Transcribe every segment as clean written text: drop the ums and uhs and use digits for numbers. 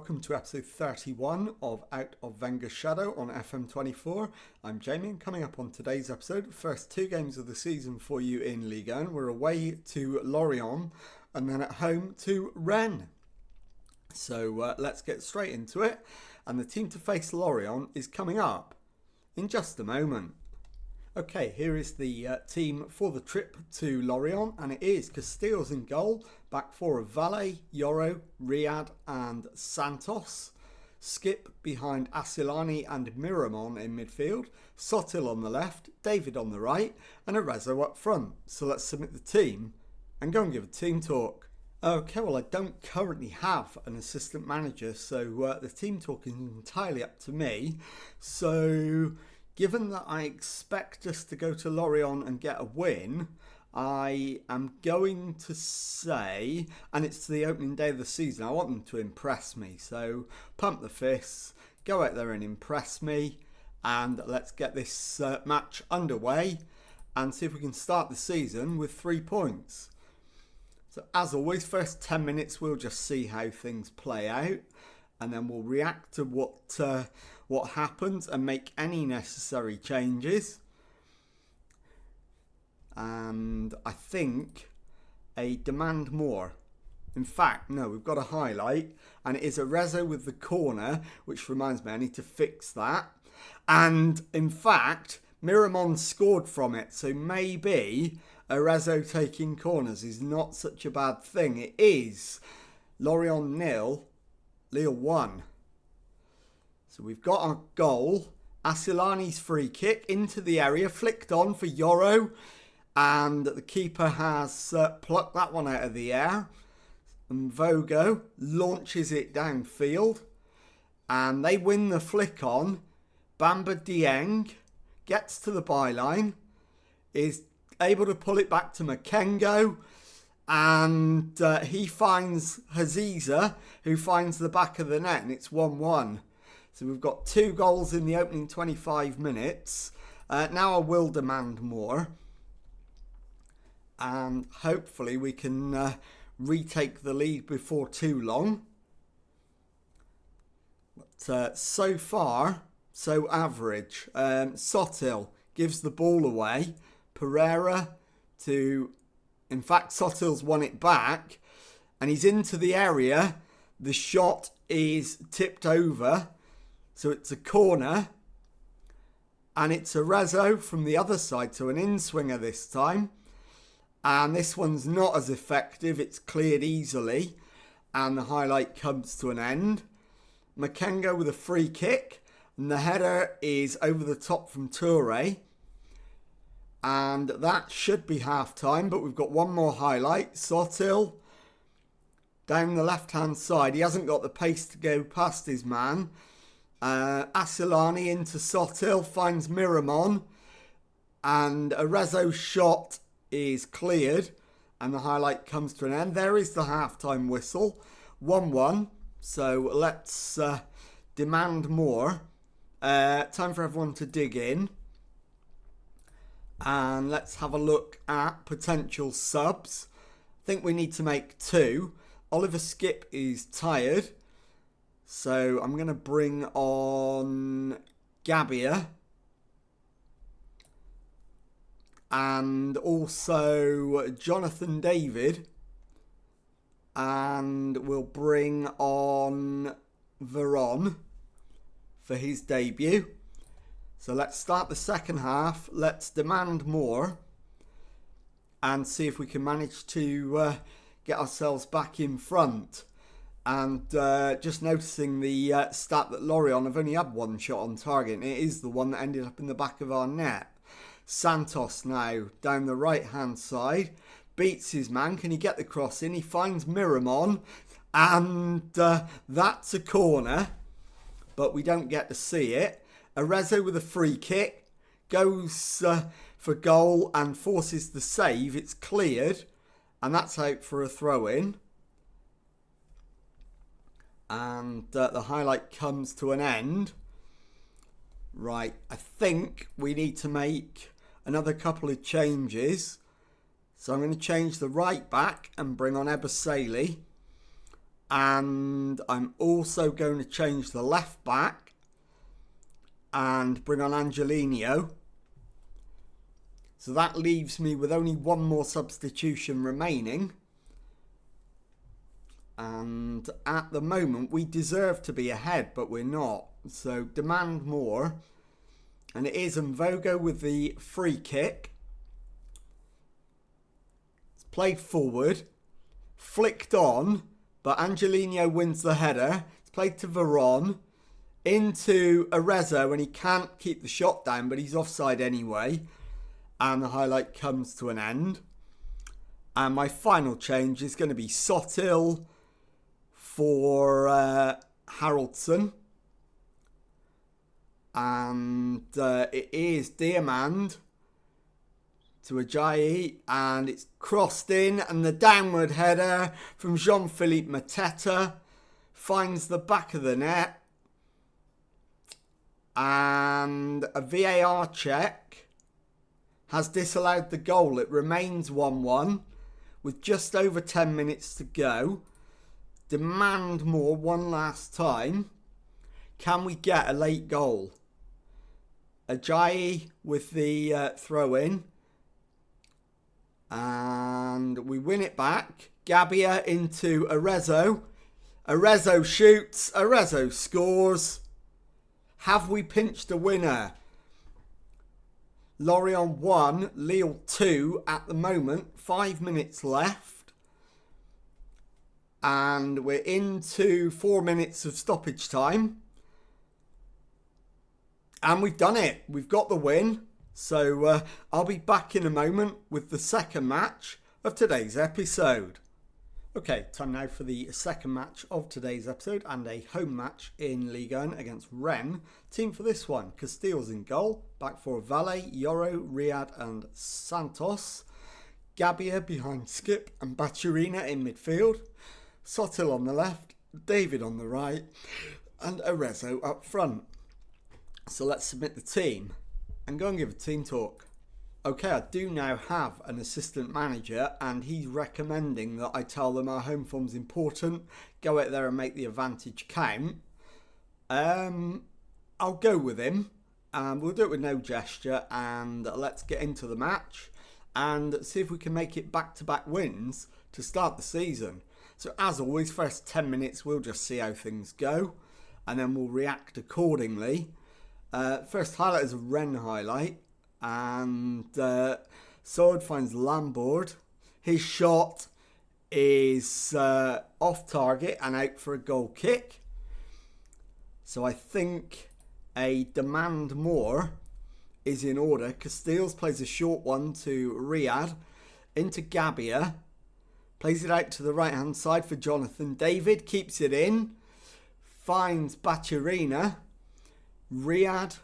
welcome to episode 31 of Out of Wenger's Shadow on FM24. I'm Jamie, and coming up on today's episode, first two games of the season for you in Ligue 1. We're away to Lorient and then at home to Rennes. So let's get straight into it. And the team to face Lorient is coming up in just a moment. Okay, here is the team for the trip to Lorient, and it is Casteels in goal, back four of Valle, Yoro, Riyad and Santos. Skip behind Asilani and Miramon in midfield, Sotil on the left, David on the right and Arezzo up front. So let's submit the team and go and give a team talk. Okay, well I don't currently have an assistant manager, so the team talk is entirely up to me. So given that I expect us to go to Lorient and get a win, I am going to say, and it's the opening day of the season, I want them to impress me. So pump the fists, go out there and impress me, and let's get this match underway and see if we can start the season with 3 points. So as always, first 10 minutes we'll just see how things play out, and then we'll react to what happens and make any necessary changes. And I think a demand more. In fact, no, we've got a highlight, and it is Arezzo with the corner, which reminds me I need to fix that. And in fact, Miramon scored from it, so maybe Arezzo taking corners is not such a bad thing. It is Lorient 0, Lille 1. So we've got our goal. Asilani's free kick into the area, flicked on for Yoro, and the keeper has plucked that one out of the air. And Vogo launches it downfield, and they win the flick on. Bamba Dieng gets to the byline, is able to pull it back to Makengo, and he finds Haziza, who finds the back of the net, and it's 1-1. So we've got 2 goals in the opening 25 minutes. Now I will demand more. And hopefully we can retake the lead before too long. But so far, so average. Sotil gives the ball away. Pereira in fact, Sotil's won it back. And he's into the area. The shot is tipped over. So it's a corner, and it's Arezzo from the other side, so an in-swinger this time. And this one's not as effective, it's cleared easily, and the highlight comes to an end. Makengo with a free kick, and the header is over the top from Toure. And that should be half-time, but we've got one more highlight. Sotil down the left-hand side, he hasn't got the pace to go past his man. Asilani into Sotil, finds Miramon, and Arezzo's shot is cleared, and the highlight comes to an end. There is the halftime whistle, 1-1. So let's demand more. Time for everyone to dig in, and let's have a look at potential subs. I think we need to make 2. Oliver Skip is tired, so I'm going to bring on Gabia. And also Jonathan David. And we'll bring on Veron for his debut. So let's start the second half. Let's demand more. And see if we can manage to get ourselves back in front. And just noticing the stat that Lorient have only had 1 shot on target. And it is the one that ended up in the back of our net. Santos now down the right hand side. Beats his man. Can he get the cross in? He finds Miramon. And that's a corner. But we don't get to see it. Arezzo with a free kick. Goes for goal and forces the save. It's cleared. And that's out for a throw in. And the highlight comes to an end. Right, I think we need to make another couple of changes. So I'm going to change the right back and bring on Ebaseli. And I'm also going to change the left back and bring on Angelino. So that leaves me with only one more substitution remaining. And at the moment, we deserve to be ahead, but we're not. So demand more. And it is Mvogo with the free kick. It's played forward. Flicked on. But Angelino wins the header. It's played to Veron. Into Arezzo, and he can't keep the shot down, but he's offside anyway. And the highlight comes to an end. And my final change is going to be Sotil for Haraldson. And it is Diamand to Ajayi, and it's crossed in, and the downward header from Jean-Philippe Mateta finds the back of the net, and a VAR check has disallowed the goal. It remains 1-1 with just over 10 minutes to go. Demand more one last time. Can we get a late goal? Ajayi with the throw-in. And we win it back. Gabbia into Arezzo. Arezzo shoots. Arezzo scores. Have we pinched a winner? Lorient 1, Lille 2 at the moment. 5 minutes left. And we're into 4 minutes of stoppage time. And we've done it. We've got the win. So I'll be back in a moment with the second match of today's episode. Okay, time now for the second match of today's episode and a home match in Ligue 1 against Rennes. Team for this one, Castells in goal, back for Valle, Yoro, Riyad and Santos. Gabbia behind Skip and Baturina in midfield. Sotil on the left, David on the right and Arezzo up front. So let's submit the team and go and give a team talk. Okay, I do now have an assistant manager and he's recommending that I tell them our home form's important, go out there and make the advantage count. I'll go with him and we'll do it with no gesture and let's get into the match and see if we can make it back-to-back wins to start the season. So as always, first 10 minutes we'll just see how things go and then we'll react accordingly. First highlight is a Rennes highlight. And Sword finds Lambord. His shot is off target and out for a goal kick. So I think a demand more is in order. Castells plays a short one to Riyad. Into Gabbia. Plays it out to the right hand side for Jonathan. David keeps it in. Finds Baturina. Riyad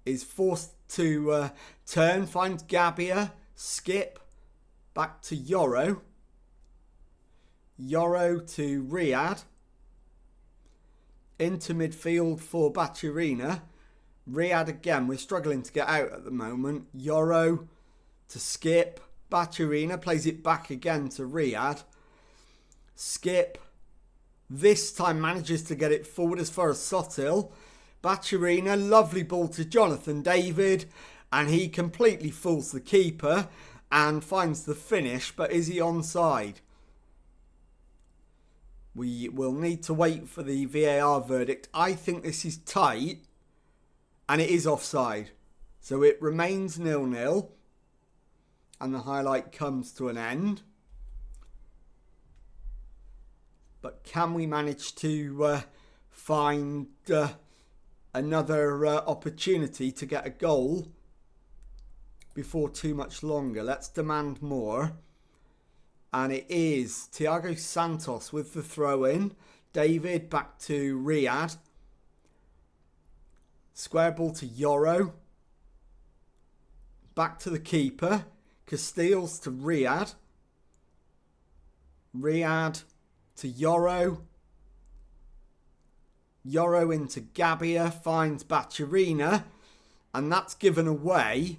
is forced to turn, finds Gabbia, Skip, back to Yoro. Yoro to Riyad. Into midfield for Baturina. Riyad again, we're struggling to get out at the moment. Yoro to Skip. Baturina plays it back again to Riyad. Skip this time manages to get it forward as far as Sotil. Baturina, lovely ball to Jonathan David, and he completely fools the keeper and finds the finish, but is he onside? We will need to wait for the VAR verdict. I think this is tight, and it is offside. So it remains 0-0, and the highlight comes to an end. But can we manage to find another opportunity to get a goal before too much longer? Let's demand more. And it is Thiago Santos with the throw in. David back to Riyad. Square ball to Yoro. Back to the keeper. Castells to Riyad. Riyad to Yoro. Yoro into Gabbia, finds Baturina, and that's given away.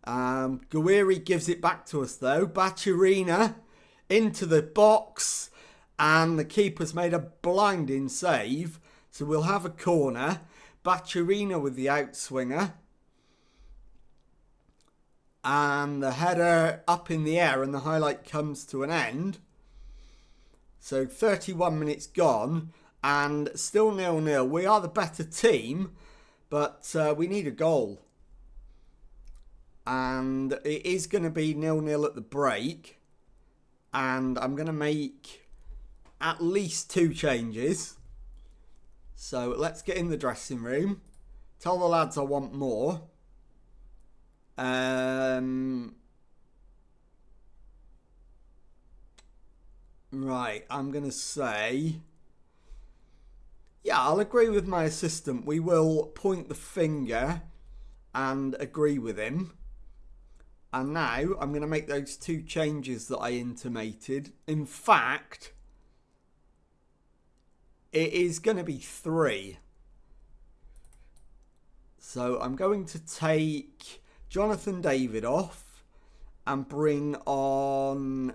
Gouiri gives it back to us though. Baturina into the box, And the keeper's made a blinding save. So we'll have a corner. Bacciarino with the outswinger. And the header up in the air and the highlight comes to an end. So 31 minutes gone and still 0-0. We are the better team, but we need a goal. And it is going to be 0-0 at the break. And I'm going to make at least 2 changes. So let's get in the dressing room. Tell the lads I want more. Right, I'm going to say... Yeah, I'll agree with my assistant. We will point the finger and agree with him. And now I'm going to make those 2 changes that I intimated. In fact, it is going to be 3. So I'm going to take Jonathan David off and bring on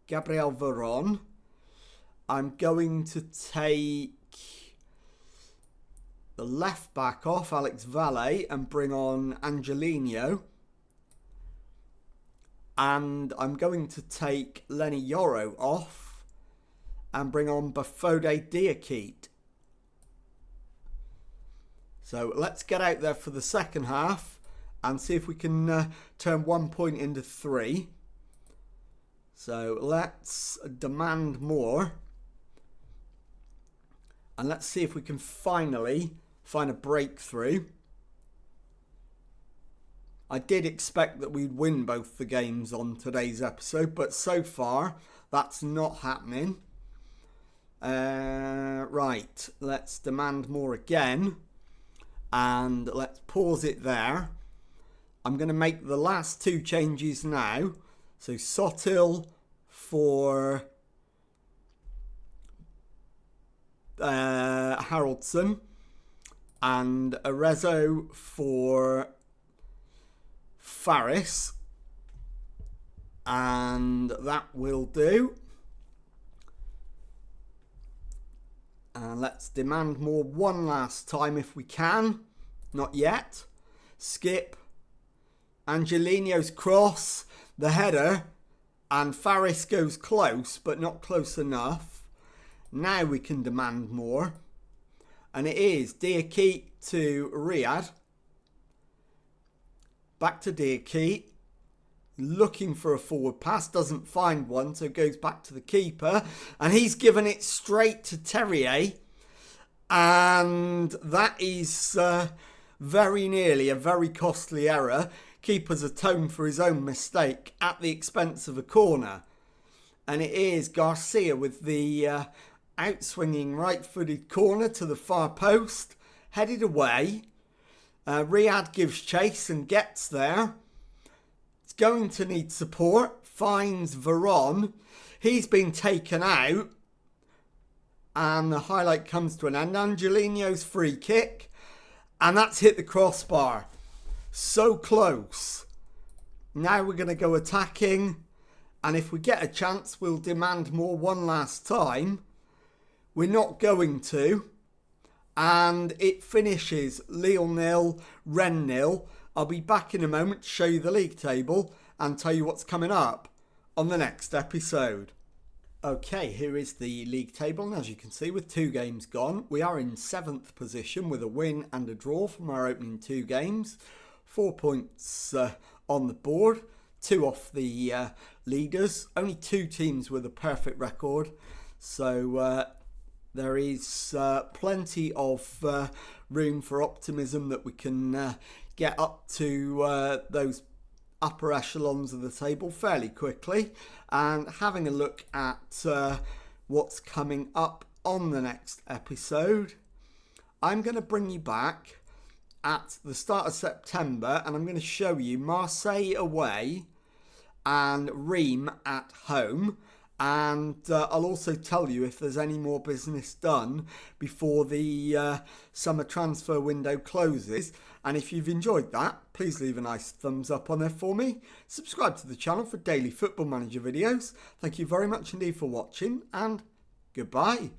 Gabriel Veron. I'm going to take the left back off, Alex Valle, and bring on Angelino. And I'm going to take Lenny Yoro off and bring on Bafode Diakite. So let's get out there for the second half and see if we can turn 1 point into 3. So let's demand more. And let's see if we can finally find a breakthrough. I did expect that we'd win both the games on today's episode, but so far that's not happening. Right, let's demand more again. And let's pause it there. I'm going to make the last 2 changes now. So Sotil for Haraldson and Arezzo for Faris, and that will do. And let's demand more one last time if we can. Not yet. Skip. Angelino's cross, the header, and Faris goes close but not close enough. Now we can demand more. And it is Diakite to Riyadh. Back to Diakite. Looking for a forward pass. Doesn't find one. So goes back to the keeper. And he's given it straight to Terrier. And that is very nearly a very costly error. Keeper's atoned for his own mistake at the expense of a corner. And it is Garcia with the outswinging right-footed corner to the far post. Headed away. Riyadh gives chase and gets there. It's going to need support. Finds Veron. He's been taken out. And the highlight comes to an end. Angelino's free kick. And that's hit the crossbar. So close. Now we're going to go attacking. And if we get a chance, we'll demand more one last time. We're not going to. And it finishes Lille 0, Rennes 0. I'll be back in a moment to show you the league table and tell you what's coming up on the next episode. Okay, here is the league table. And as you can see, with 2 games gone, we are in 7th position with a win and a draw from our opening 2 games. 4 points on the board, 2 off the leaders. Only 2 teams with a perfect record. So there is plenty of room for optimism that we can get up to those upper echelons of the table fairly quickly. And having a look at what's coming up on the next episode, I'm going to bring you back at the start of September and I'm going to show you Marseille away and Reims at home. And I'll also tell you if there's any more business done before the summer transfer window closes. And if you've enjoyed that, please leave a nice thumbs up on there for me. Subscribe to the channel for daily Football Manager videos. Thank you very much indeed for watching, and goodbye.